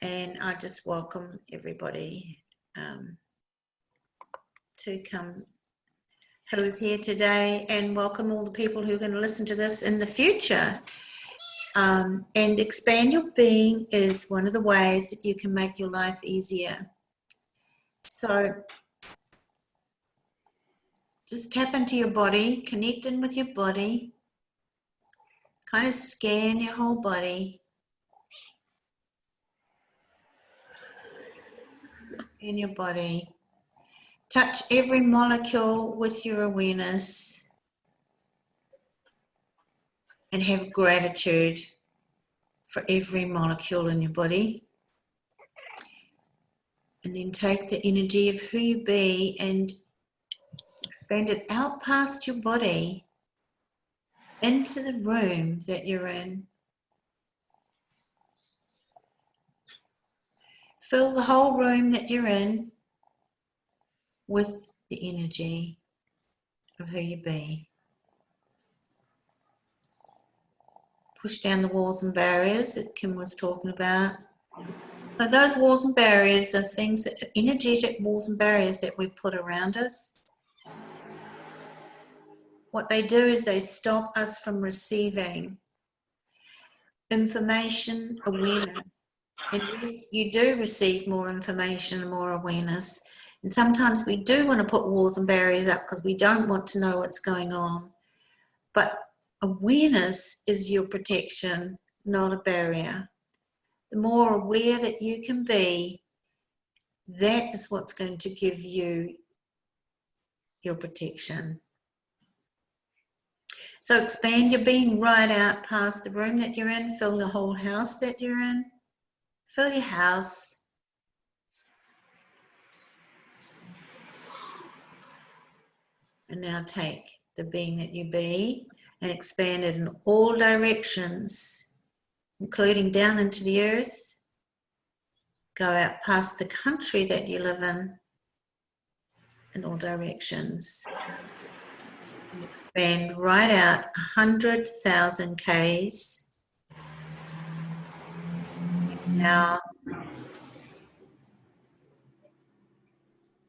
And I just welcome everybody to come who is here today, and welcome all the people who are going to listen to this in the future. And expand your being is one of the ways that you can make your life easier. So just tap into your body, connect in with your body, kind of scan your whole body. In your body. Touch every molecule with your awareness and have gratitude for every molecule in your body. And then take the energy of who you be and expand it out past your body into the room that you're in. Fill the whole room that you're in with the energy of who you be. Push down the walls and barriers that Kim was talking about. So those walls and barriers are things, that, energetic walls and barriers that we put around us. What they do is they stop us from receiving information, awareness. And yes, you do receive more information and more awareness. And sometimes we do want to put walls and barriers up because we don't want to know what's going on. But awareness is your protection, not a barrier. The more aware that you can be, that is what's going to give you your protection. So expand your being right out past the room that you're in. Fill the whole house that you're in. Fill your house. And now take the being that you be and expand it in all directions, including down into the earth. Go out past the country that you live in all directions. And expand right out 100,000 Ks. Now,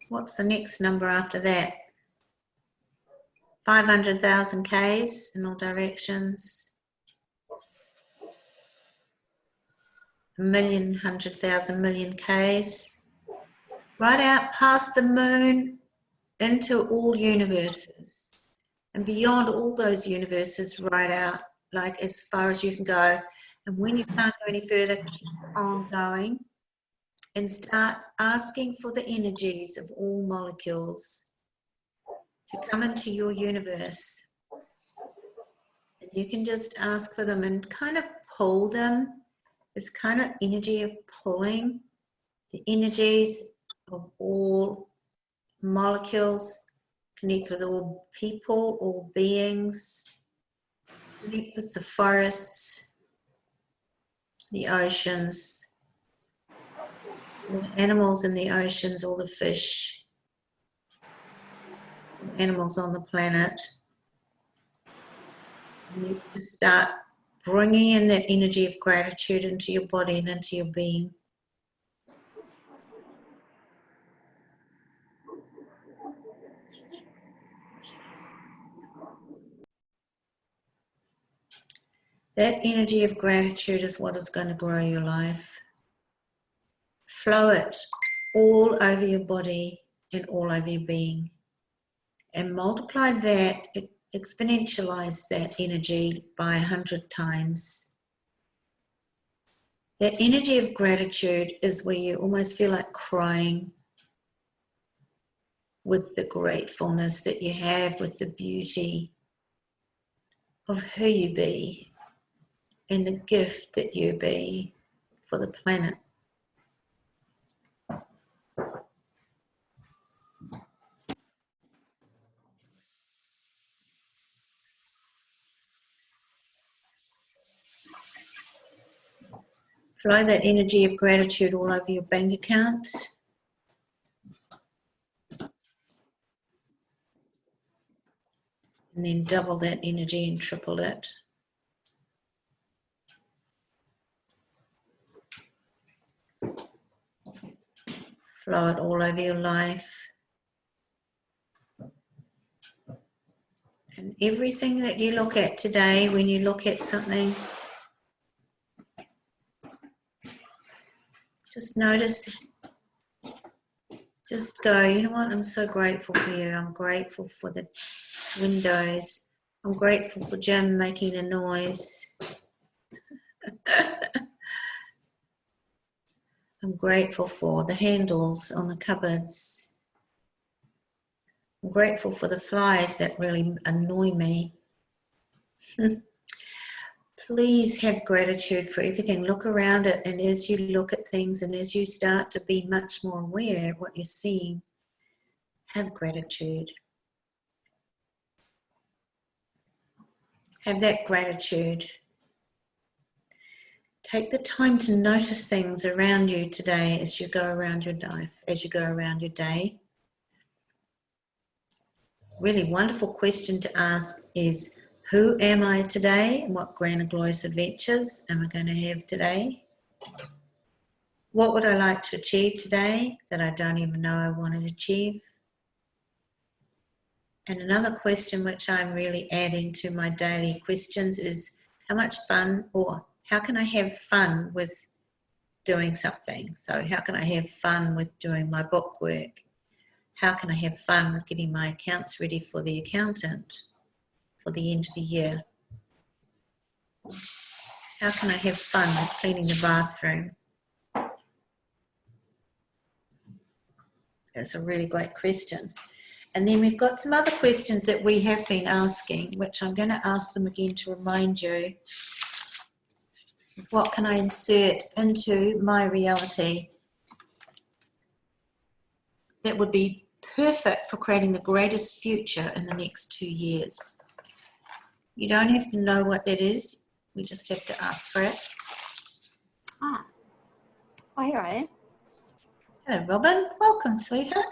what's the next number after that? 500,000 Ks in all directions. 100,000 million Ks. Right out past the moon into all universes. And beyond all those universes, right out, like as far as you can go. And when you can't go any further, keep on going. And start asking for the energies of all molecules to come into your universe. And you can just ask for them and kind of pull them. It's kind of energy of pulling the energies of all molecules, connect with all people, all beings, connect with the forests, the oceans, all the animals in the oceans, all the fish, all animals on the planet. And let's just start bringing in that energy of gratitude into your body and into your being. That energy of gratitude is what is going to grow your life. Flow it all over your body and all over your being. And multiply that, exponentialize that energy by 100 times. That energy of gratitude is where you almost feel like crying with the gratefulness that you have, with the beauty of who you be and the gift that you be for the planet. Flow that energy of gratitude all over your bank accounts. And then double that energy and triple it. Flow it all over your life. And everything that you look at today, when you look at something, just notice, just go, you know what, I'm so grateful for you. I'm grateful for the windows. I'm grateful for Jim making a noise. I'm grateful for the handles on the cupboards. I'm grateful for the flies that really annoy me. Please have gratitude for everything. Look around it, and as you look at things and as you start to be much more aware of what you're seeing, have gratitude. Have that gratitude. Take the time to notice things around you today as you go around your life, as you go around your day. Really wonderful question to ask is, who am I today? And what grand and glorious adventures am I going to have today? What would I like to achieve today that I don't even know I want to achieve? And another question which I'm really adding to my daily questions is, how much fun, or how can I have fun with doing something? So how can I have fun with doing my book work? How can I have fun with getting my accounts ready for the accountant for the end of the year? How can I have fun with cleaning the bathroom? That's a really great question. And then we've got some other questions that we have been asking, which I'm going to ask them again to remind you. What can I insert into my reality that would be perfect for creating the greatest future in the next 2 years? You don't have to know what that is. We just have to ask for it. Oh, here I am. Hello, Robin. Welcome, sweetheart.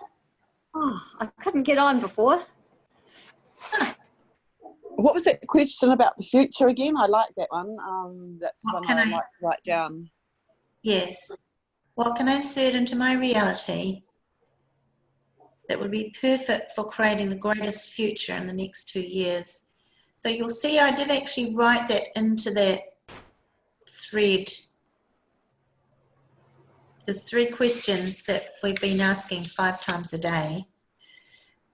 Oh, I couldn't get on before. What was that question about the future again? I like that one. That's What one can I I- like to write down. Yes. What can I insert into my reality that would be perfect for creating the greatest future in the next 2 years? So you'll see I did actually write that into that thread. There's 3 questions that we've been asking 5 times a day.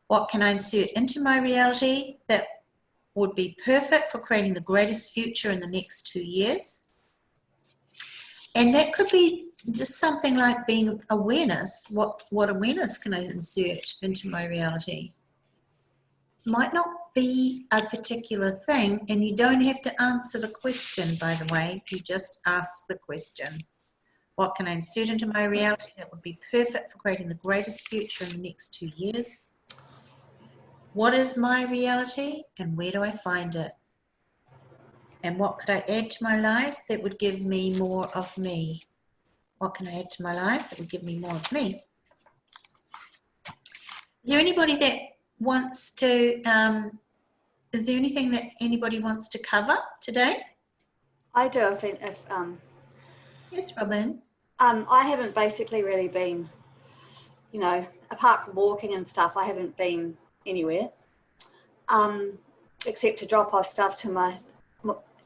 What can I insert into my reality that would be perfect for creating the greatest future in the next 2 years? And that could be just something like being awareness. What awareness can I insert into my reality? Might not be a particular thing, and you don't have to answer the question, by the way. You just ask the question. What can I insert into my reality that would be perfect for creating the greatest future in the next 2 years? What is my reality, and where do I find it? And what could I add to my life that would give me more of me? What can I add to my life that would give me more of me? Is there anybody that wants to, is there anything that anybody wants to cover today? I do. Yes, Robin. I haven't basically really been, you know, apart from walking and stuff, I haven't been anywhere, except to drop off stuff to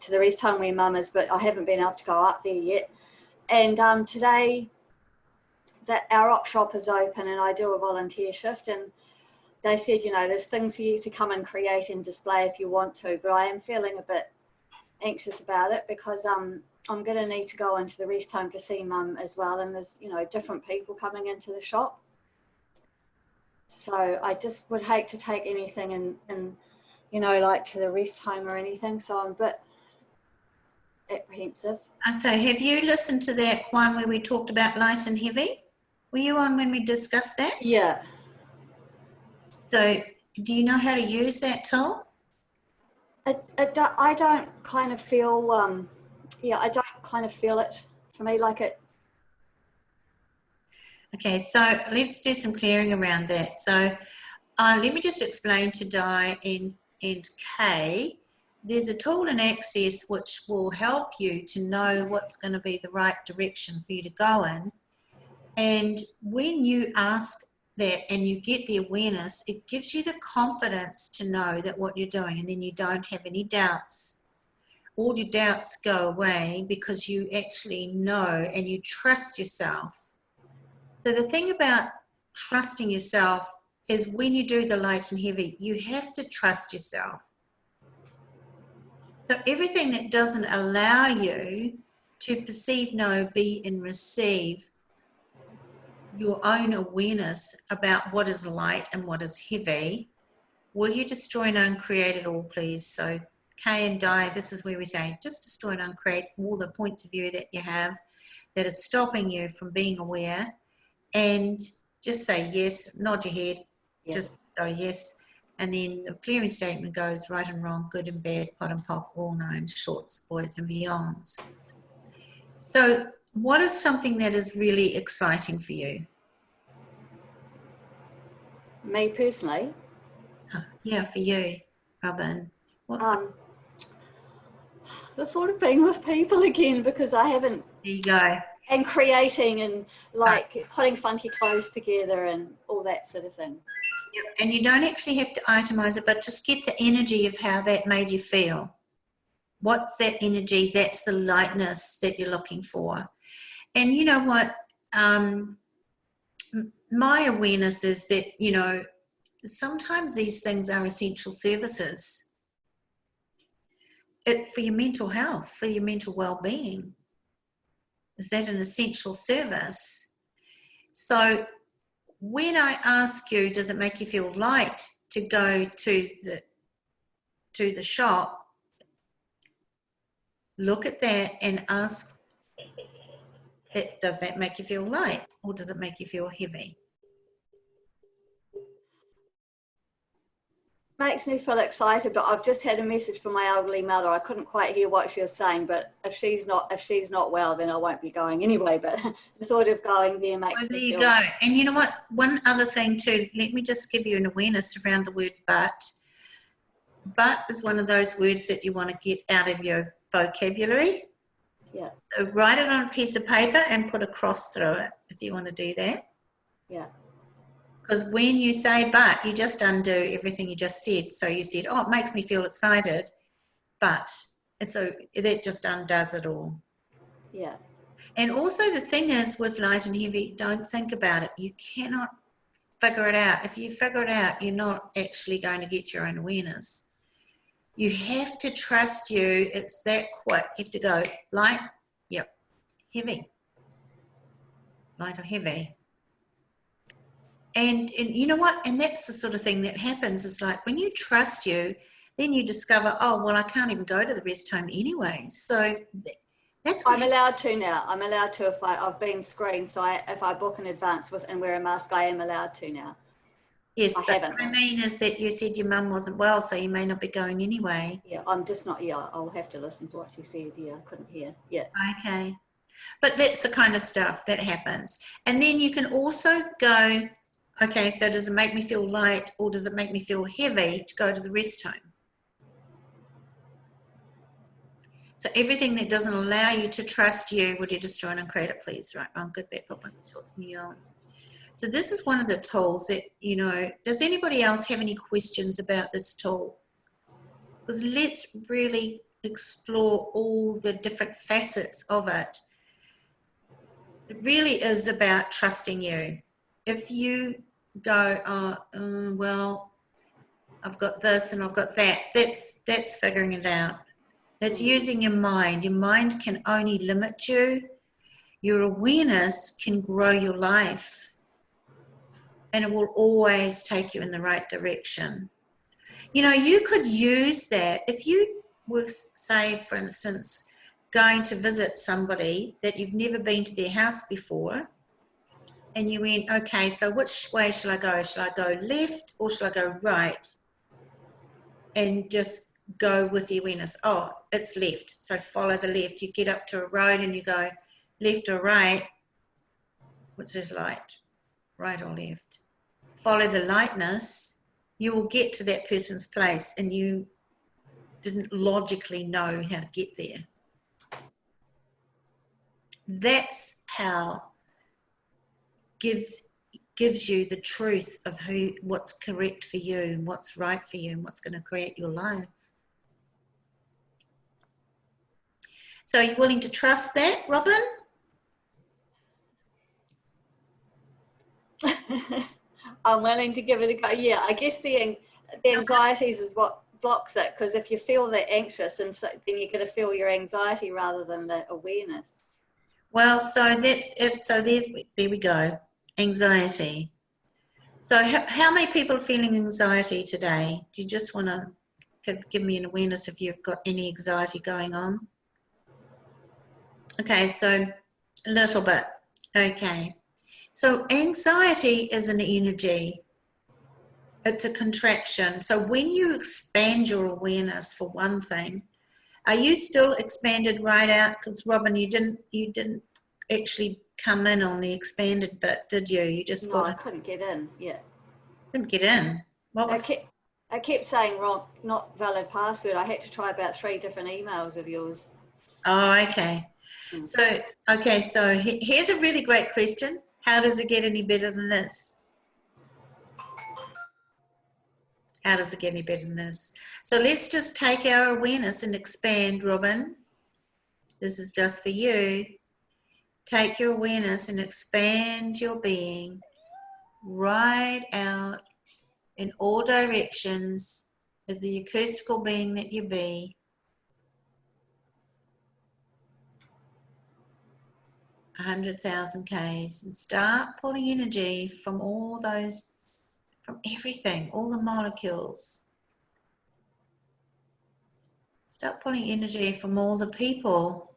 the rest home where Mum is, but I haven't been able to go up there yet. And today, that our op shop is open, and I do a volunteer shift, and they said, you know, there's things for you to come and create and display if you want to, but I am feeling a bit anxious about it because I'm going to need to go into the rest home to see Mum as well, and there's, you know, different people coming into the shop. So I just would hate to take anything and you know, like to the rest home or anything, so I'm a bit apprehensive. So have you listened to that one where we talked about light and heavy? Were you on when we discussed that? Yeah. So do you know how to use that tool? I don't kind of feel, I don't kind of feel it for me like it. Okay, so let's do some clearing around that. So let me just explain to Di and Kay. There's a tool in Access which will help you to know what's going to be the right direction for you to go in. And when you ask that and you get the awareness, it gives you the confidence to know that what you're doing, and then you don't have any doubts. All your doubts go away because you actually know and you trust yourself. So the thing about trusting yourself is when you do the light and heavy, you have to trust yourself. So everything that doesn't allow you to perceive, know, be, and receive your own awareness about what is light and what is heavy, will you destroy and uncreate it all, please? So K and Di, this is where we say, just destroy and uncreate all the points of view that you have that are stopping you from being aware, and just say yes, nod your head, just go yes, and then the clearing statement goes right and wrong, good and bad, pot and pock, all nine, shorts, boys and beyonds. So what is something that is really exciting for you? Me personally? Yeah, for you, Robin. The thought of being with people again, because I haven't. There you go. And creating and like putting funky clothes together and all that sort of thing. Yep. And you don't actually have to itemize it, but just get the energy of how that made you feel. What's that energy? That's the lightness that you're looking for. And you know what? My awareness is that, you know, sometimes these things are essential services. For your mental health, for your mental well-being. Is that an essential service? So when I ask you, does it make you feel light to go to the shop, look at that and ask, does that make you feel light or does it make you feel heavy? Makes me feel excited, but I've just had a message from my elderly mother. I couldn't quite hear what she was saying, but if she's not well, then I won't be going anyway. But the thought of going there makes me feel. There you go. And you know what? One other thing too, let me just give you an awareness around the word but. But is one of those words that you want to get out of your vocabulary. Yeah. So write it on a piece of paper and put a cross through it if you want to do that. Yeah. Because when you say but, you just undo everything you just said. So you said, oh, it makes me feel excited, but. And so that just undoes it all. Yeah. And also the thing is with light and heavy, don't think about it. You cannot figure it out. If you figure it out, you're not actually going to get your own awareness. You have to trust you. It's that quick. You have to go light, yep, heavy. Light or heavy. And you know what? And that's the sort of thing that happens. Is like when you trust you, then you discover, oh, well, I can't even go to the rest home anyway. So that's what I'm allowed to now. I'm allowed to if I've been screened. So if I book in advance and wear a mask, I am allowed to now. Yes, but what I mean is that you said your mum wasn't well, so you may not be going anyway. Yeah, I'm just not. Yeah, I'll have to listen to what she said. Yeah, I couldn't hear. Yeah. Okay. But that's the kind of stuff that happens. And then you can also go, okay, so does it make me feel light or does it make me feel heavy to go to the rest home? So everything that doesn't allow you to trust you, would you destroy and uncreate it, please? Right, I'm good, bad, pop, shorts, millions. So this is one of the tools that, you know, does anybody else have any questions about this tool? Because let's really explore all the different facets of it. It really is about trusting you. If you go, well, I've got this and I've got that, that's figuring it out. That's using your mind. Your mind can only limit you. Your awareness can grow your life. And it will always take you in the right direction. You know, you could use that if you were, say, for instance, going to visit somebody that you've never been to their house before, and you went, okay, so which way shall I go? Shall I go left or shall I go right? And just go with the awareness, oh, it's left, so follow the left. You get up to a road and you go left or right, which is light, right or left. Follow the lightness, you will get to that person's place and you didn't logically know how to get there. That's how gives you the truth of what's correct for you and what's right for you and what's going to create your life. So are you willing to trust that, Robin? I'm willing to give it a go. Yeah, I guess the anxieties is what blocks it, because if you feel that anxious, and so then you're going to feel your anxiety rather than the awareness. Well, so that's it. So there we go. Anxiety. So how many people are feeling anxiety today? Do you just want to give me an awareness if you've got any anxiety going on? Okay, so a little bit. Okay. So anxiety is an energy. It's a contraction. So when you expand your awareness, for one thing, are you still expanded right out? Because Robin, you didn't actually come in on the expanded bit, did you? You just No, I couldn't get in. Yeah. couldn't get in. What was? I kept saying wrong, not valid password. I had to try about 3 different emails of yours. Oh, okay. So okay, so here's a really great question. How does it get any better than this? How does it get any better than this? So let's just take our awareness and expand, Robin. This is just for you. Take your awareness and expand your being right out in all directions as the acoustical being that you be. 100,000 Ks, and start pulling energy from all those, from everything, all the molecules. Start pulling energy from all the people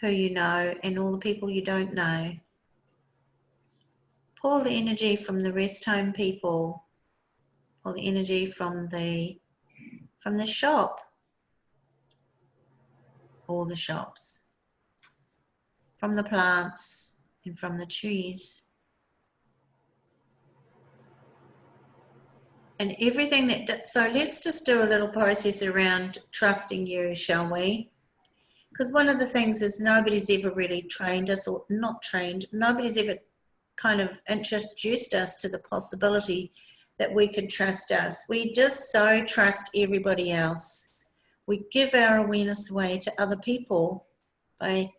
who you know and all the people you don't know. Pull the energy from the rest home people. Pull the energy from the shop. All the shops. From the plants and from the trees. And everything so let's just do a little process around trusting you, shall we? Because one of the things is nobody's ever really trained us, or not trained, nobody's ever kind of introduced us to the possibility that we could trust us. We just so trust everybody else. We give our awareness away to other people by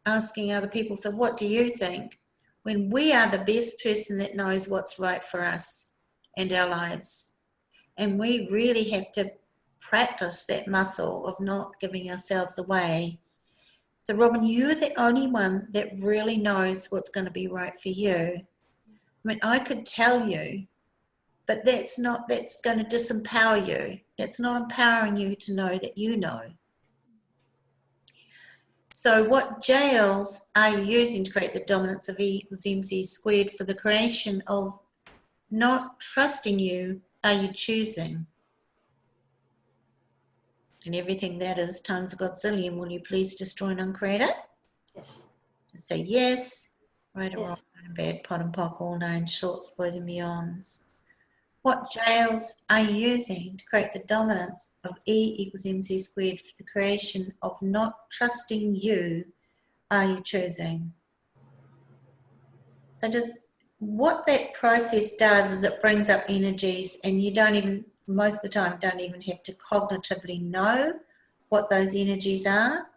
asking other people, so what do you think? When we are the best person that knows what's right for us and our lives. And we really have to practice that muscle of not giving ourselves away. So Robin, you're the only one that really knows what's going to be right for you. I mean, I could tell you, but that's going to disempower you. That's not empowering you to know that you know. So what jails are you using to create the dominance of E equals mc squared for the creation of not trusting you are you choosing? And everything that is times a godzillion, will you please destroy and uncreate it? Yes. Say yes, right or Yes. wrong, good and bad, pot and pock, all nine shorts, boys and beyonds. What jails are you using to create the dominance of E equals mc squared for the creation of not trusting you are you choosing? So just what that process does is it brings up energies, and you don't even, most of the time, don't even have to cognitively know what those energies are.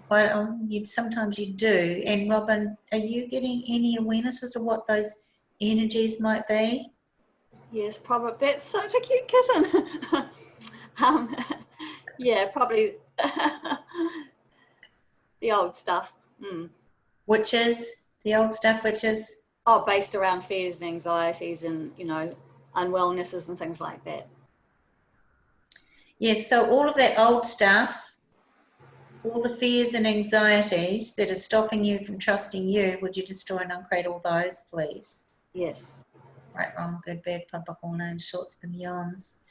But sometimes you do. And Robin, are you getting any awarenesses of what those energies might be? Yes, probably. That's such a cute kitten. Yeah, probably the old stuff. Which is the old stuff, which is? Oh, based around fears and anxieties and, unwellnesses and things like that. Yes, so all of that old stuff, all the fears and anxieties that are stopping you from trusting you, would you destroy and uncreate all those, please? Yes. Right, wrong, good, bad, pop, all nine shorts, and beyonds.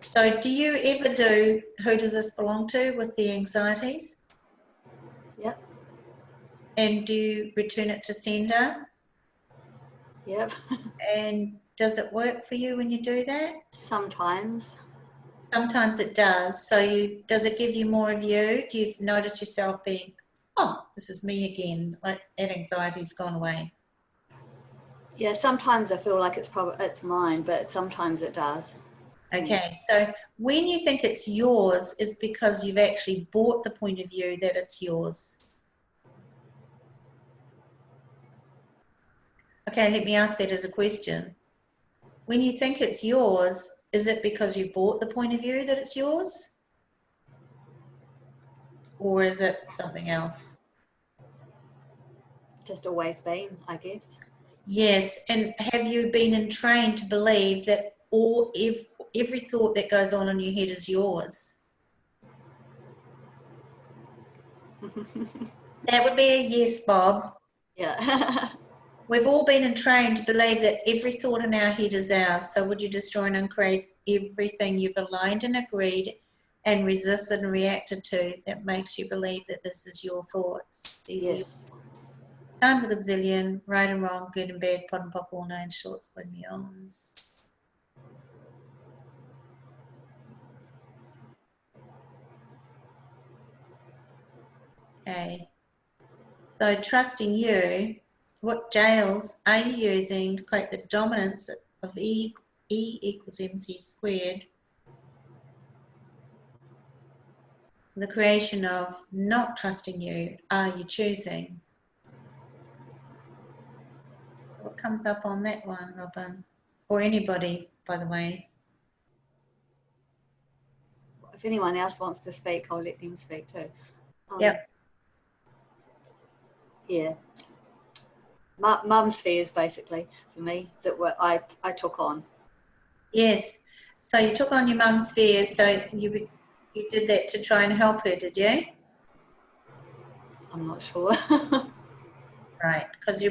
So do you ever do who does this belong to with the anxieties? Yep. And do you return it to sender? Yep. And does it work for you when you do that? Sometimes. Sometimes it does. So does it give you more of you? Do you notice yourself being oh, this is me again. Like that anxiety's gone away. Yeah, sometimes I feel like it's mine, but sometimes it does. Okay, so when you think it's yours, it's because you've actually bought the point of view that it's yours. Okay, let me ask that as a question. When you think it's yours, is it because you bought the point of view that it's yours? Or is it something else? Just always been, I guess. Yes, and have you been trained to believe that every thought that goes on in your head is yours? That would be a yes, Bob. Yeah. We've all been trained to believe that every thought in our head is ours. So would you destroy and uncreate everything you've aligned and agreed and resisted and reacted to that makes you believe that this is your thoughts? These are your Yes. times a gazillion, right and wrong, good and bad, pot and pock, all nine shorts, split meons. Okay. So trusting you, what jails are you using to create the dominance of E equals MC squared? The creation of not trusting you, are you choosing? What comes up on that one, Robin? Or anybody, by the way. If anyone else wants to speak, I'll let them speak too. Yep. Yeah. Mum's fears, basically, for me, that I took on. Yes. So you took on your mum's fears, so you did that to try and help her, did you? I'm not sure. Right, because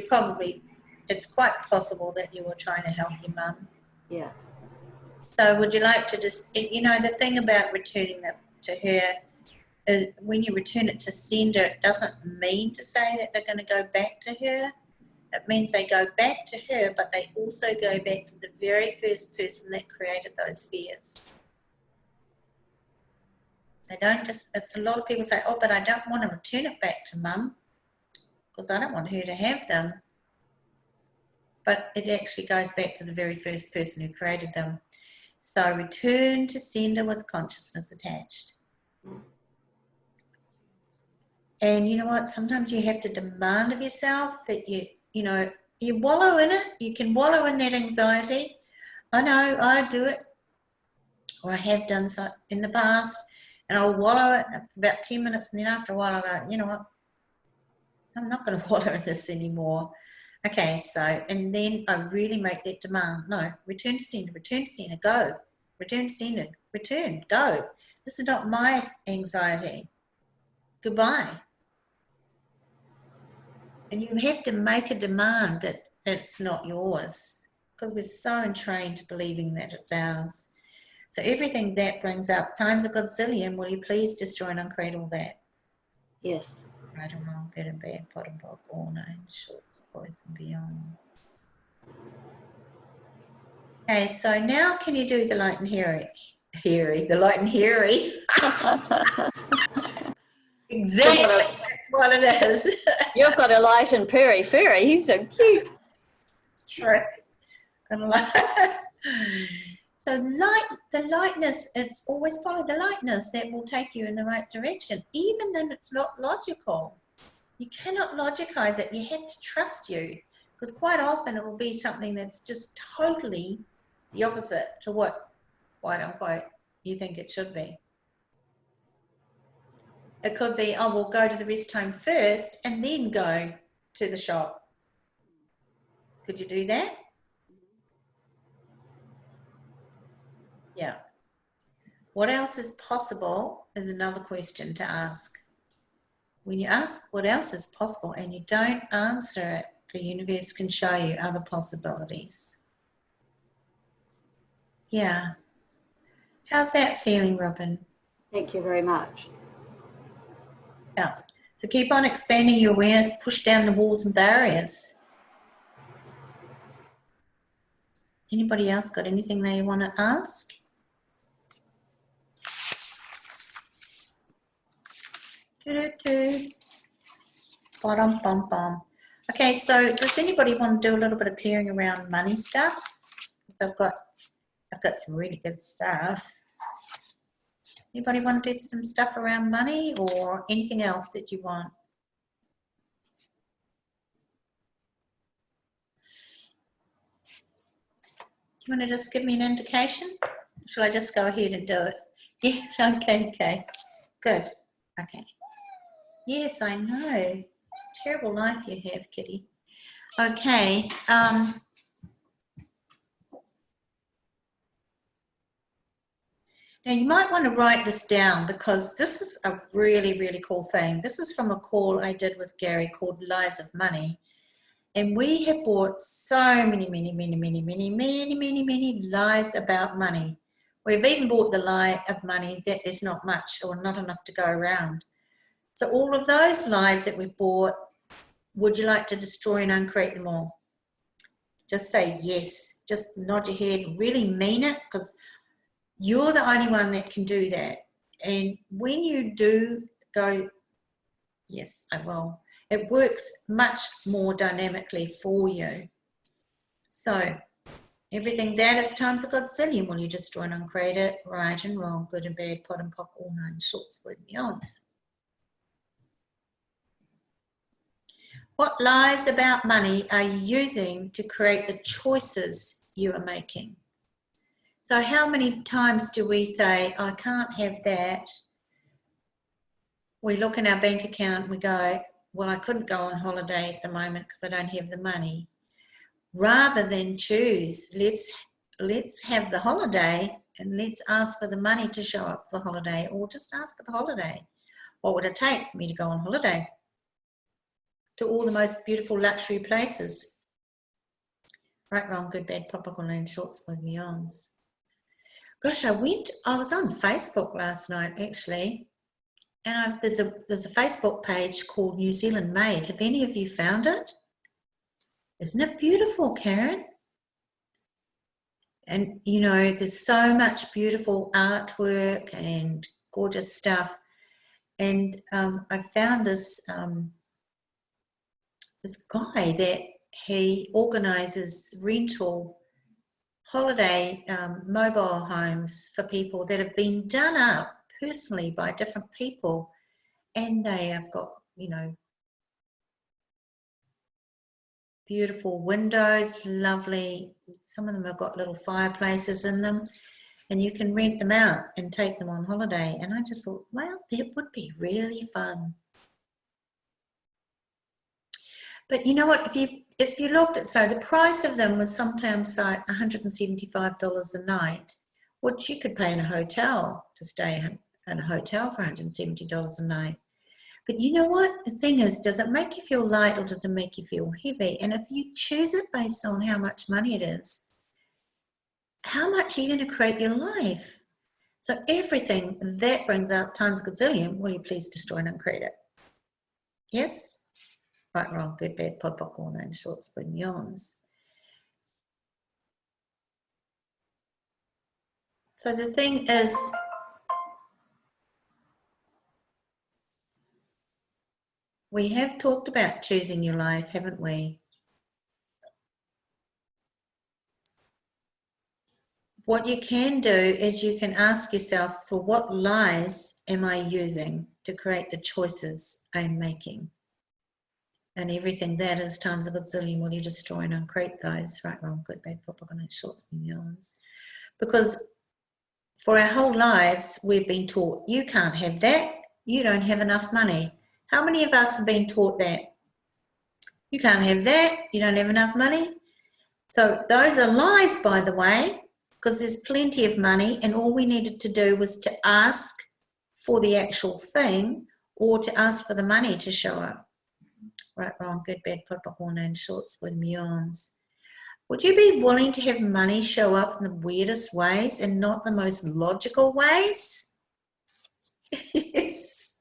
it's quite possible that you were trying to help your mum. Yeah. So would you like to just, the thing about returning that to her is when you return it to sender, it doesn't mean to say that they're going to go back to her. It means they go back to her, but they also go back to the very first person that created those fears. They don't it's a lot of people say, oh, but I don't want to return it back to mum because I don't want her to have them. But it actually goes back to the very first person who created them. So return to sender with consciousness attached. And you know what? Sometimes you have to demand of yourself that you wallow in it. You can wallow in that anxiety. I know, I do it. Or I have done so in the past. And I'll wallow it for about 10 minutes. And then after a while, I go, you know what? I'm not going to wallow in this anymore. Okay, so, and then I really make that demand. No, return to sender, go. Return to sender, return, go. This is not my anxiety. Goodbye. And you have to make a demand that it's not yours because we're so entrained to believing that it's ours. So everything that brings up times a godzillion, will you please destroy and uncreate all that? Yes. Right and wrong, good and bad, pot and pock, all nine shorts, boys and beyonds. Okay, so now can you do the light and hairy? The light and hairy. Exactly, that's what it is. You've got a light and furry. He's so cute. It's true. So the lightness, it's always follow the lightness that will take you in the right direction, even then it's not logical. You cannot logicize it. You have to trust you, because quite often it will be something that's just totally the opposite to what, quote unquote, you think it should be. It could be, oh, we'll go to the rest home first and then go to the shop. Could you do that? Yeah. What else is possible is another question to ask. When you ask what else is possible and you don't answer it, the universe can show you other possibilities. Yeah. How's that feeling, Robin? Thank you very much. Yeah. So keep on expanding your awareness, push down the walls and barriers. Anybody else got anything they want to ask? Doo-doo-doo. Bottom, bom, bom. Okay, so does anybody want to do a little bit of clearing around money stuff? I've got some really good stuff. Anybody want to do some stuff around money or anything else that you want? Do you want to just give me an indication? Shall I just go ahead and do it? Yes, okay. Good, okay. Yes, I know. It's a terrible life you have, Kitty. Okay. Now you might want to write this down because this is a really, really cool thing. This is from a call I did with Gary called Lies of Money. And we have bought so many lies about money. We've even bought the lie of money that there's not much or not enough to go around. So all of those lies that we bought, would you like to destroy and uncreate them all? Just say yes. Just nod your head, really mean it, because you're the only one that can do that. And when you do go, yes, I will, it works much more dynamically for you. So everything that is times a godzillion, will you destroy and uncreate it? Right and wrong, good and bad, pot and pock, all nine shorts with beyonds. What lies about money are you using to create the choices you are making? So how many times do we say, I can't have that? We look in our bank account and we go, well, I couldn't go on holiday at the moment because I don't have the money. Rather than choose, let's have the holiday and let's ask for the money to show up for the holiday, or just ask for the holiday. What would it take for me to go on holiday? To all the most beautiful luxury places. Right, wrong, good, bad, pop, up, and shorts with me ons. Gosh, I was on Facebook last night actually, and there's a Facebook page called New Zealand Made. Have any of you found it? Isn't it beautiful, Karen? And you know, there's so much beautiful artwork and gorgeous stuff. And I found this guy that he organises rental holiday mobile homes for people that have been done up personally by different people, and they have got, you know, beautiful windows, lovely, some of them have got little fireplaces in them, and you can rent them out and take them on holiday. And I just thought, well, that would be really fun. But you know what, if you looked at, so the price of them was sometimes like $175 a night, which you could pay in a hotel, to stay in a hotel for $170 a night. But you know what? The thing is, does it make you feel light or does it make you feel heavy? And if you choose it based on how much money it is, how much are you going to create your life? So everything that brings up times a gazillion, will you please destroy and uncreate it? Yes? Right, wrong, good, bad, pod, popcorn, and short, spring, yawns. So the thing is, we have talked about choosing your life, haven't we? What you can do is you can ask yourself, so what lies am I using to create the choices I'm making? And everything that is times a gazillion, will you destroy and uncreate those? Right, wrong, good, bad, pop, and shorts, yawns. Because for our whole lives, we've been taught, you can't have that, you don't have enough money. How many of us have been taught that? You can't have that, you don't have enough money. So those are lies, by the way, because there's plenty of money, and all we needed to do was to ask for the actual thing, or to ask for the money to show up. Right, wrong, good, bad, pop, horn, and shorts with yawns. Would you be willing to have money show up in the weirdest ways and not the most logical ways? Yes.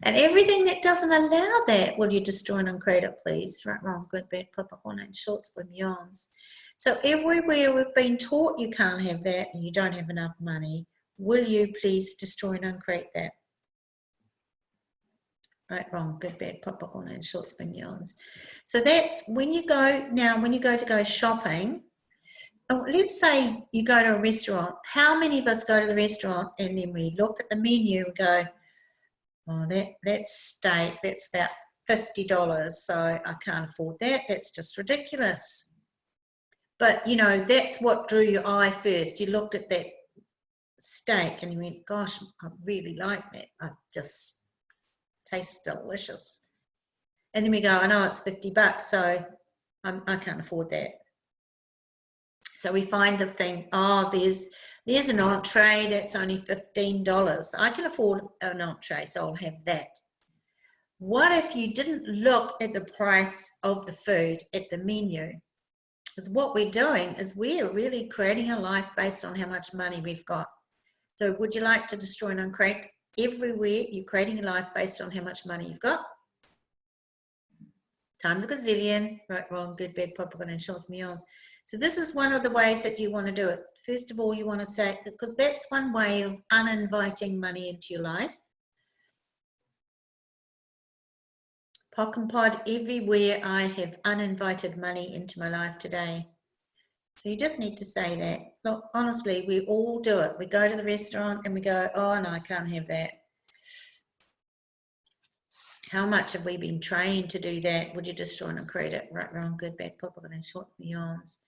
And everything that doesn't allow that, will you destroy and uncreate it, please? Right, wrong, good, bad, pop, horn, and shorts with yawns. So everywhere we've been taught you can't have that and you don't have enough money, will you please destroy and uncreate that? Right, wrong, good, bad, popcorn and short spin yarns. So that's when you go, now when you go to go shopping, oh, let's say you go to a restaurant. How many of us go to the restaurant and then we look at the menu and go, oh, that steak, that's about $50, so I can't afford that. That's just ridiculous. But, you know, that's what drew your eye first. You looked at that steak and you went, gosh, I really like that. It just tastes delicious. And then we go, I know it's $50, so I can't afford that. So we find the thing, oh, there's an entree that's only $15. I can afford an entree, so I'll have that. What if you didn't look at the price of the food at the menu? Because what we're doing is we're really creating a life based on how much money we've got. So would you like to destroy and uncreate? Everywhere you're creating a life based on how much money you've got. Times a gazillion, right, wrong, good, bad, popcorn, and shorts, meons. So this is one of the ways that you want to do it. First of all, you want to say, because that's one way of uninviting money into your life. Pock and pod, everywhere I have uninvited money into my life today. So you just need to say that. Look, honestly, we all do it. We go to the restaurant and we go, oh no, I can't have that. How much have we been trained to do that? Would you destroy and create it? Right, wrong, good, bad, popcorn, and short, meons.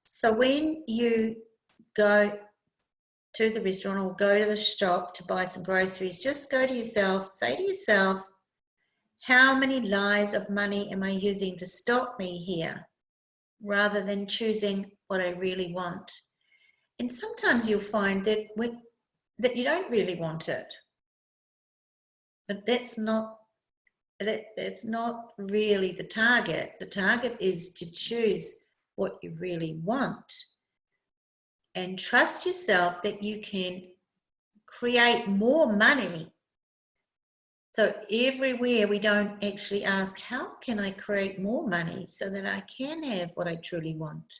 So when you go to the restaurant or go to the shop to buy some groceries, just go to yourself, say to yourself, how many lies of money am I using to stop me here, rather than choosing what I really want? And sometimes you'll find that that you don't really want it, but that's not really the target. The target is to choose what you really want and trust yourself that you can create more money. So everywhere we don't actually ask, how can I create more money so that I can have what I truly want?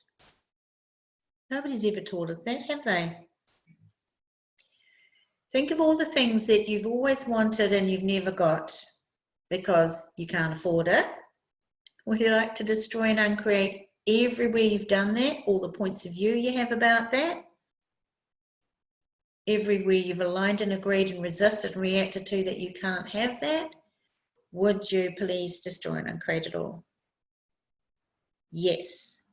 Nobody's ever taught us that, have they? Think of all the things that you've always wanted and you've never got because you can't afford it. Would you like to destroy and uncreate everywhere you've done that, all the points of view you have about that? Everywhere you've aligned and agreed and resisted and reacted to that you can't have that? Would you please destroy and uncreate it all? Yes.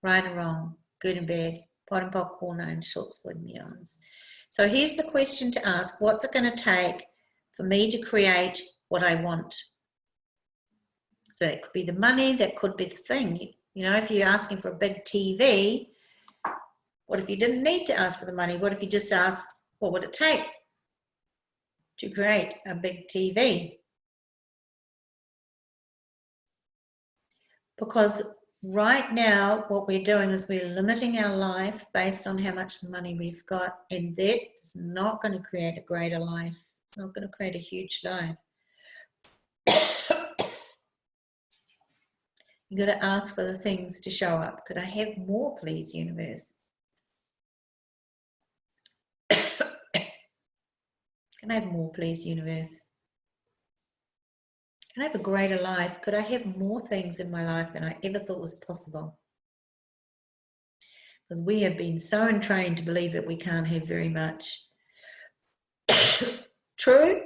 Right and wrong, good and bad, pot and pock, corner and short split meons. So here's the question to ask. What's it going to take for me to create what I want? So that could be the money, that could be the thing. You know, if you're asking for a big TV, what if you didn't need to ask for the money? What if you just asked, what would it take to create a big TV? Because right now, what we're doing is we're limiting our life based on how much money we've got, and that is not going to create a greater life. It's not going to create a huge life. You've got to ask for the things to show up. Could I have more, please, universe? Can I have more, please, universe? Can I have a greater life? Could I have more things in my life than I ever thought was possible? Because we have been so entrained to believe that we can't have very much. True?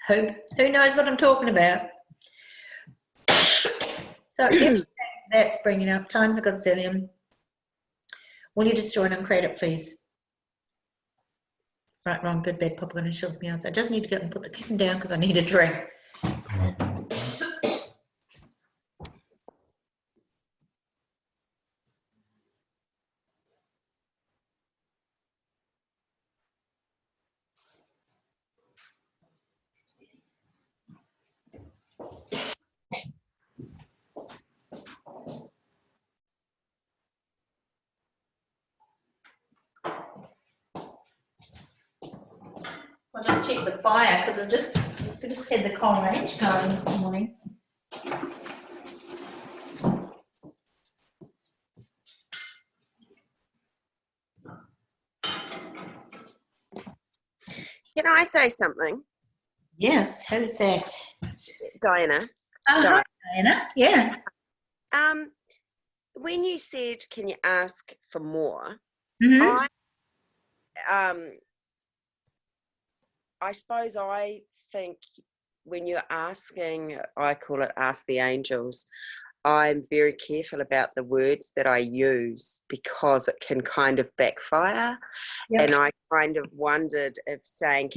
Who knows what I'm talking about? So everything that's bringing up times a gazillion. Will you destroy and uncreate it, please? Right, wrong, good, bad, popcorn and shills me answer. I just need to go and put the kitten down because I need a drink. I'll just check the fire because I just had the coal range going this morning. Can I say something? Yes, who's that? Diana. Hi, Diana. Yeah. When you said, can you ask for more? Mm-hmm. I suppose I think when you're asking, I call it ask the angels, I'm very careful about the words that I use because it can kind of backfire. Yep. And I kind of wondered if saying,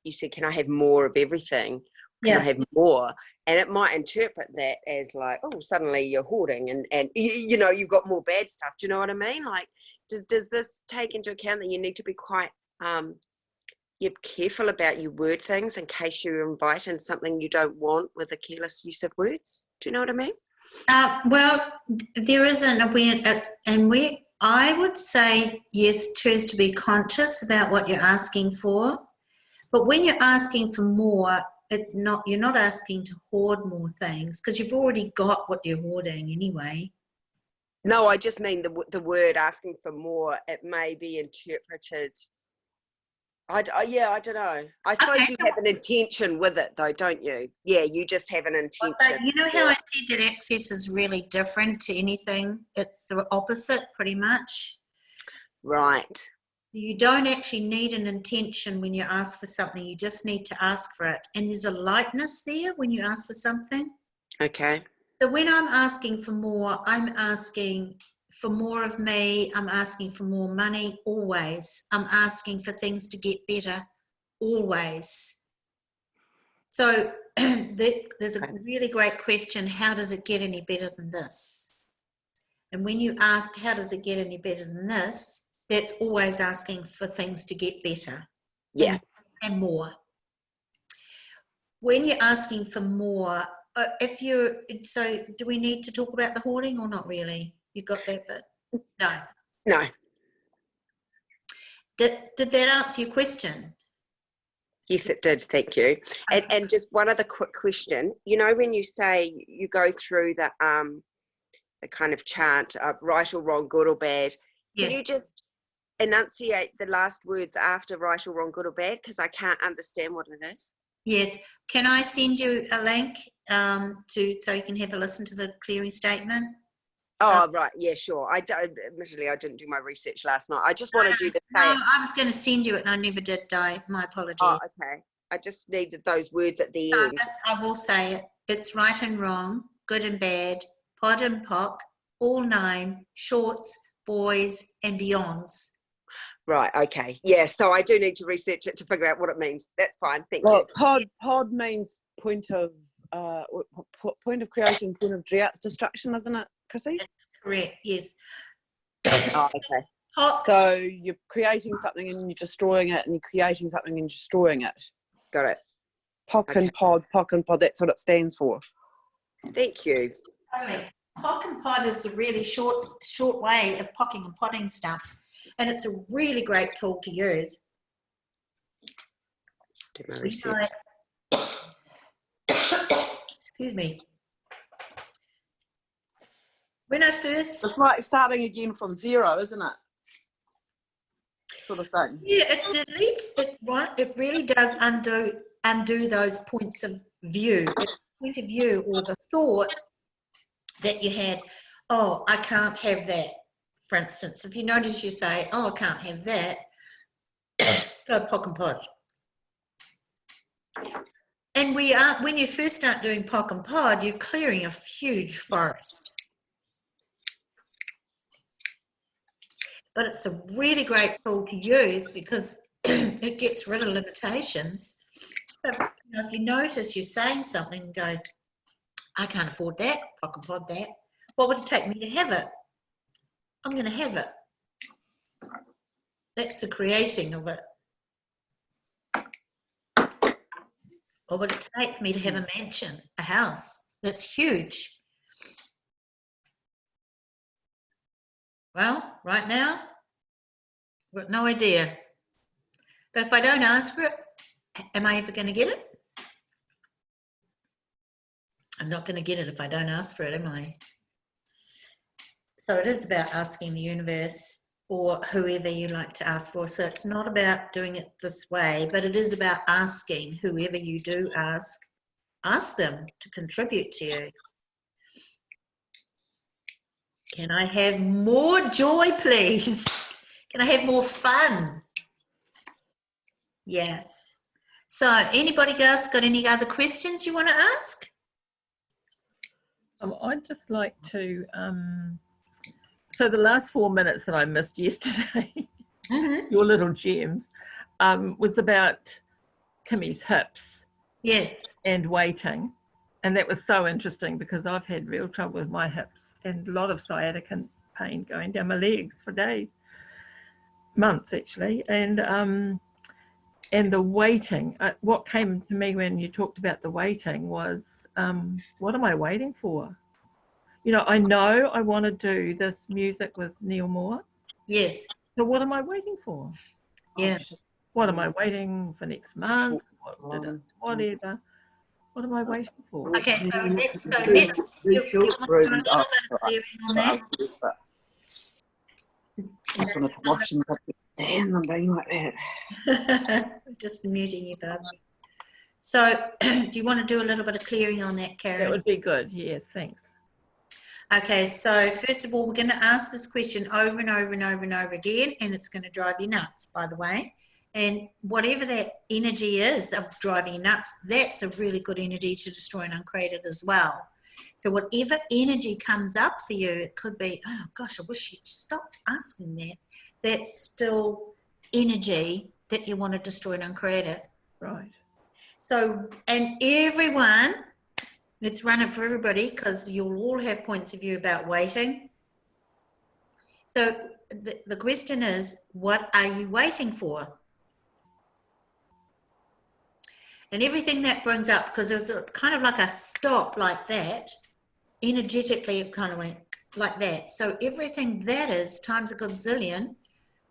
you said, can I have more of everything? Can I have more? And it might interpret that as like, oh, suddenly you're hoarding and you know, you've got more bad stuff. Do you know what I mean? Like, does this take into account that you need to be quite you're careful about your word things in case you invite in something you don't want with a careless use of words? Do you know what I mean? Well, there is an awareness, and I would say yes, choose to be conscious about what you're asking for. But when you're asking for more, you're not asking to hoard more things because you've already got what you're hoarding anyway. No, I just mean the word asking for more. It may be interpreted. I don't know. I suppose you have an intention with it, though, don't you? Yeah, you just have an intention. So, you know how I said that access is really different to anything? It's the opposite, pretty much. Right. You don't actually need an intention when you ask for something. You just need to ask for it. And there's a lightness there when you ask for something. Okay. So when I'm asking for more, I'm asking for more of me. I'm asking for more money, always. I'm asking for things to get better, always. So there's a really great question. How does it get any better than this? And when you ask, how does it get any better than this? That's always asking for things to get better. Yeah. And more. When you're asking for more, so do we need to talk about the hoarding or not really? You got that bit? No. No. Did that answer your question? Yes, it did. Thank you. Okay. And just one other quick question. You know, when you say you go through the kind of chant, right or wrong, good or bad, can you just enunciate the last words after right or wrong, good or bad? Because I can't understand what it is. Yes. Can I send you a link so you can have a listen to the clearing statement? Oh, right. Yeah, sure. Admittedly, I didn't do my research last night. I just wanted you to say it. I was going to send you it and I never did, Di. My apologies. Oh, okay. I just needed those words at the end. I will say it. It's right and wrong, good and bad, pod and pock, all nine, shorts, boys and beyonds. Right, okay. Yeah, so I do need to research it to figure out what it means. That's fine. Thank you. Pod means point of creation, point of destruction, isn't it, Chrissie? That's correct, yes. Oh, okay. Pock. So you're creating something and you're destroying it, and you're creating something and destroying it. Got it. Pock and pod, that's what it stands for. Thank you. Totally. Pock and pod is a really short way of pocking and potting stuff. And it's a really great tool to use. Do my research. Excuse me. When I first... It's like starting again from zero, isn't it? Sort of thing. Yeah, it really does undo those points of view. The point of view or the thought that you had, oh, I can't have that. For instance, if you notice you say, oh, I can't have that, go pock and pod. And when you first start doing pock and pod, you're clearing a huge forest. But it's a really great tool to use because it gets rid of limitations. So if you notice you're saying something and go, I can't afford that, pock and pod that, what would it take me to have it? I'm going to have it. That's the creating of it. What would it take for me to have a mansion, a house? That's huge. Well, right now, I've got no idea. But if I don't ask for it, am I ever going to get it? I'm not going to get it if I don't ask for it, am I? So it is about asking the universe or whoever you like to ask for. So it's not about doing it this way, but it is about asking whoever you do ask them to contribute to you. Can I have more joy, please? Can I have more fun? Yes. So anybody else got any other questions you want to ask? I'd just like to, so the last 4 minutes that I missed yesterday, your little gems, was about Kimmy's hips. Yes. And waiting. And that was so interesting because I've had real trouble with my hips and a lot of sciatica pain going down my legs for days, months actually. And the waiting, what came to me when you talked about the waiting was, what am I waiting for? You know I want to do this music with Neil Moore. Yes. So what am I waiting for? Yeah. What am I waiting for next month? Whatever. What am I waiting for? Okay, so let's you want to do a little bit of clearing on that? Just wanted to wash them. Damn, I'm being like that. Just muting you, bub. So do you want to do a little bit of clearing on that, Karen? That would be good. Yes, thanks. Okay, so first of all, we're going to ask this question over and over and over and over again, and it's going to drive you nuts, by the way. And whatever that energy is of driving you nuts, that's a really good energy to destroy and uncreate it as well. So whatever energy comes up for you, it could be, oh gosh, I wish you'd stopped asking that. That's still energy that you want to destroy and uncreate it. Right. So, and everyone, let's run it for everybody because you'll all have points of view about waiting. So the question is, what are you waiting for? And everything that brings up, because there was kind of like a stop like that, energetically it kind of went like that. So everything that is times a gazillion,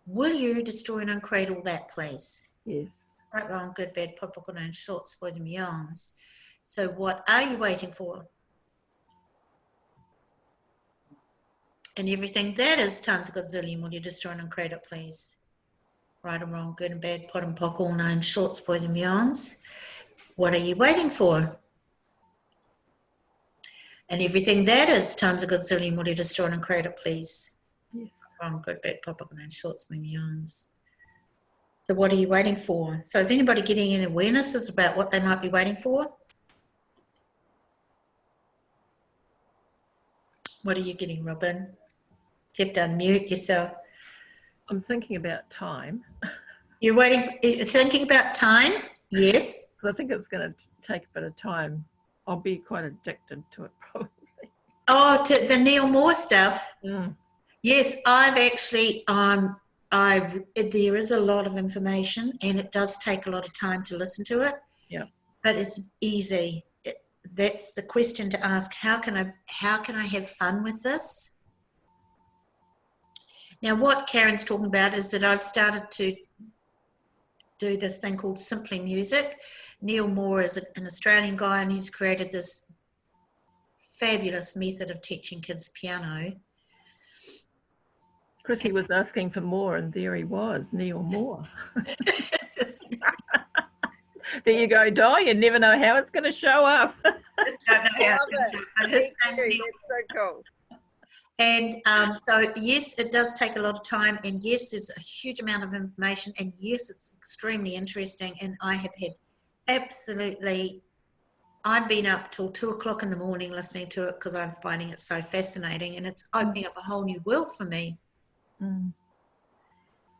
will you destroy and uncreate all that, please? Yes. Right, wrong, good, bad, pop, good, and short, spoils and beyonds. So what are you waiting for? And everything that is times a gazillion, will you destroy and uncreate it, please? Right and wrong, good and bad, pot and pock, all nine shorts, boys and beyonds. What are you waiting for? And everything that is times a gazillion, will you destroy and uncreate it, please? Yes. Wrong, good, bad, pot, pock, nine shorts, boys and beyonds. So what are you waiting for? So is anybody getting any awarenesses about what they might be waiting for? What are you getting, Robin? You have to unmute yourself. I'm thinking about time. You're thinking about time? Yes. I think it's going to take a bit of time. I'll be quite addicted to it probably. Oh, to the Neil Moore stuff? Mm. Yes, I've actually, there is a lot of information and it does take a lot of time to listen to it. Yeah. But it's easy. That's the question to ask. How can I have fun with this? Now, what Karen's talking about is that I've started to do this thing called Simply Music. Neil Moore is an Australian guy and he's created this fabulous method of teaching kids piano. Chrissie was asking for more and there he was, Neil Moore. There you go, Di. You never know how it's going to show up. Just don't know how it's going to show up. His name's Neil. That's so cool. And so, yes, it does take a lot of time. And yes, there's a huge amount of information. And yes, it's extremely interesting. And I have had I've been up till 2 o'clock in the morning listening to it because I'm finding it so fascinating. And it's opening up a whole new world for me. Mm.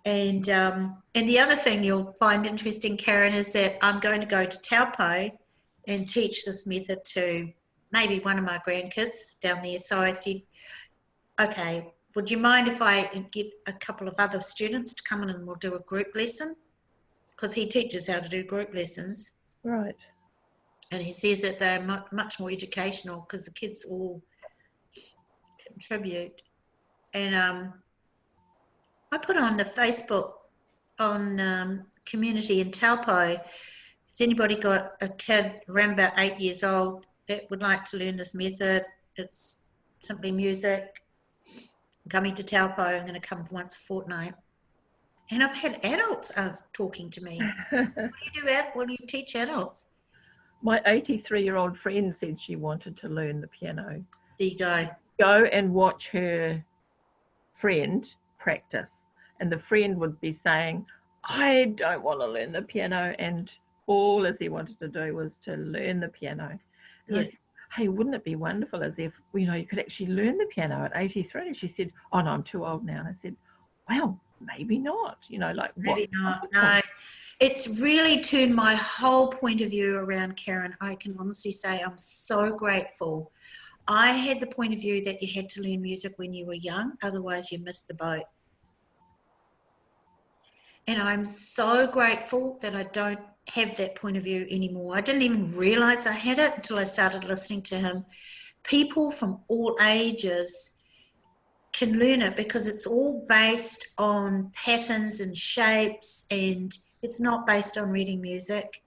And the other thing you'll find interesting, Karen, is that I'm going to go to Taupo and teach this method to maybe one of my grandkids down there. So I said, okay, would you mind if I get a couple of other students to come in and we'll do a group lesson? Because he teaches how to do group lessons. Right. And he says that they're much more educational because the kids all contribute. And I put on the Facebook on community in Taupo, has anybody got a kid around about 8 years old that would like to learn this method? It's simply music. I'm coming to Taupo. I'm going to come once a fortnight. And I've had adults talking to me. What do you teach adults? My 83-year-old friend said she wanted to learn the piano. There you go. Go and watch her friend practice. And the friend would be saying, I don't want to learn the piano. And all Lizzie wanted to do was to learn the piano. And I said, hey, wouldn't it be wonderful as if, you know, you could actually learn the piano at 83? And she said, oh, no, I'm too old now. And I said, well, maybe not, you know, like maybe not. No, it's really turned my whole point of view around, Karen. I can honestly say I'm so grateful. I had the point of view that you had to learn music when you were young, otherwise you missed the boat. And I'm so grateful that I don't have that point of view anymore. I didn't even realize I had it until I started listening to him. People from all ages can learn it because it's all based on patterns and shapes, and it's not based on reading music.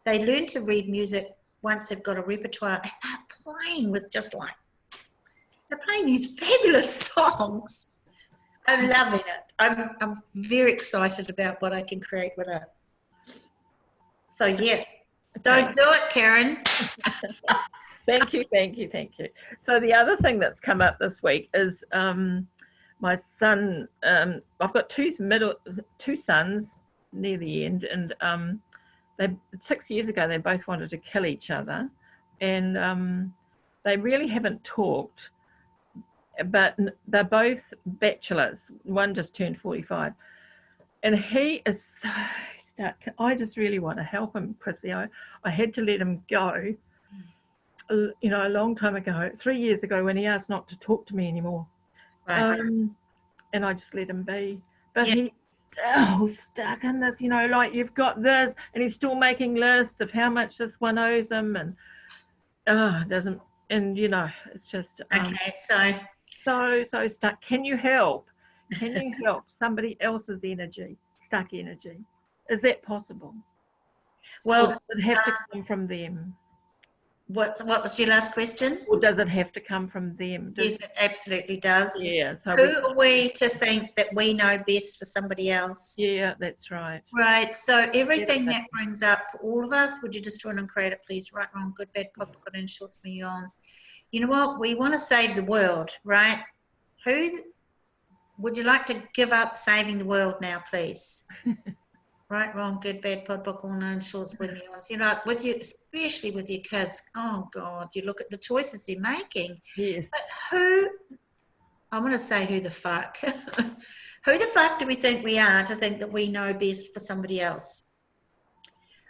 They learn to read music once they've got a repertoire and they're playing with they're playing these fabulous songs. I'm loving it. I'm very excited about what I can create with it. So yeah, don't do it, Karen. Thank you. So the other thing that's come up this week is my son, I've got two sons near the end, and 6 years ago they both wanted to kill each other, and they really haven't talked, but they're both bachelors. One just turned 45, and he is so stuck. I just really want to help him, Chrissie. I had to let him go, you know, a long time ago, 3 years ago, when he asked not to talk to me anymore. Right. And I just let him be. But he's still stuck in this, you know, like you've got this, and he's still making lists of how much this one owes him, and doesn't, and you know, it's just Okay, so stuck. Can you help? Can you help somebody else's stuck energy? Is that possible? well, or does it have to come from them? what was your last question? Or does it have to come from them? Yes, it absolutely does. Yeah. So who are we to think that we know best for somebody else? Yeah, that's right. Right. So everything that brings up for all of us, would you destroy and create it, please? Right, wrong, good, bad, pop, good, in shorts, me, yawns. You know what? We want to save the world, right? Who would you like to give up saving the world now, please? Right, wrong, good, bad, pod, book, all nine, shorts, with me, yawns. You know, with you, especially with your kids. Oh God, you look at the choices they're making. Yes. But I want to say who the fuck? Who the fuck do we think we are to think that we know best for somebody else?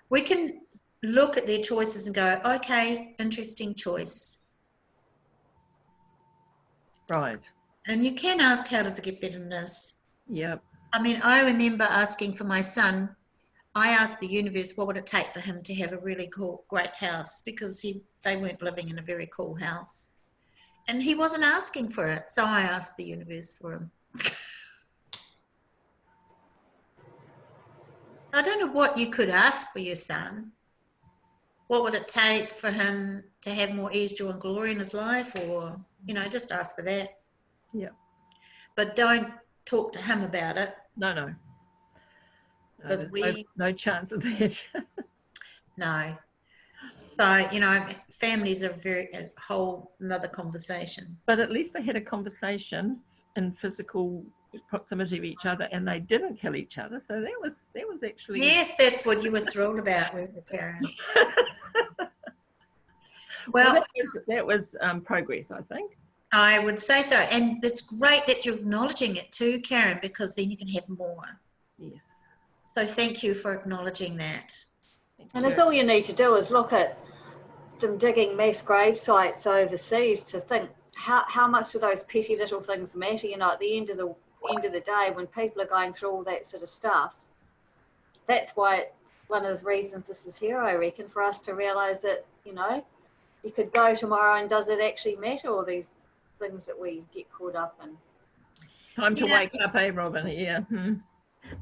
We can look at their choices and go, okay, interesting choice. Right. And you can ask, how does it get better than this? Yep. I mean, I remember asking for my son, I asked the universe, what would it take for him to have a really cool, great house? Because they weren't living in a very cool house. And he wasn't asking for it. So I asked the universe for him. I don't know what you could ask for your son. What would it take for him to have more ease, joy, and glory in his life? Or, you know, just ask for that. Yeah. But don't talk to him about it. No. Because no chance of that. No. So, you know, families are a whole another conversation. But at least they had a conversation in physical proximity of each other, and they didn't kill each other. So that was actually. Yes, that's what you were thrilled about, weren't you, Karen? Well, that was progress, I think. I would say so. And it's great that you're acknowledging it too, Karen, because then you can have more. Yes. So thank you for acknowledging that. And it's all you need to do is look at them digging mass grave sites overseas to think how much do those petty little things matter. You know, at the end of the day, when people are going through all that sort of stuff, that's why one of the reasons this is here, I reckon, for us to realise that, you know, you could go tomorrow and does it actually matter, all these things that we get caught up in. Time to wake up, eh, Robin? Yeah.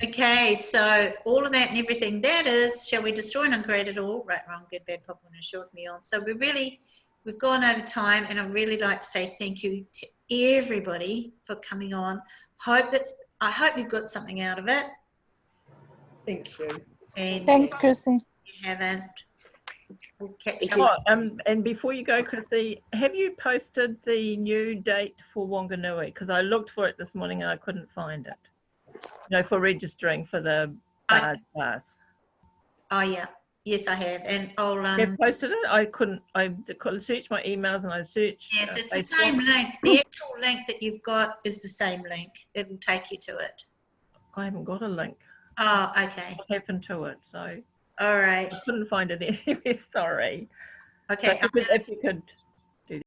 Okay, so all of that and everything that is, shall we destroy and uncreate it all? Right, wrong, good, bad, pop, and shorts, me on. So we've gone over time, and I'd really like to say thank you to everybody for coming on. I hope you've got something out of it. Thank you. And Thanks, Chrissie. if you haven't, we'll catch Thank up. you. Oh, and before you go, Chrissie, have you posted the new date for Wanganui? Because I looked for it this morning and I couldn't find it. You know, for registering for the barge class. Oh yeah, yes I have, and I'll Have posted it? I couldn't. I searched my emails and I searched. yes, it's the Facebook. same link. The actual link that you've got is the same link. It will take you to it. I haven't got a link. Oh, okay. What happened to it? So All right. I couldn't find it anywhere. Sorry. Okay. So if you could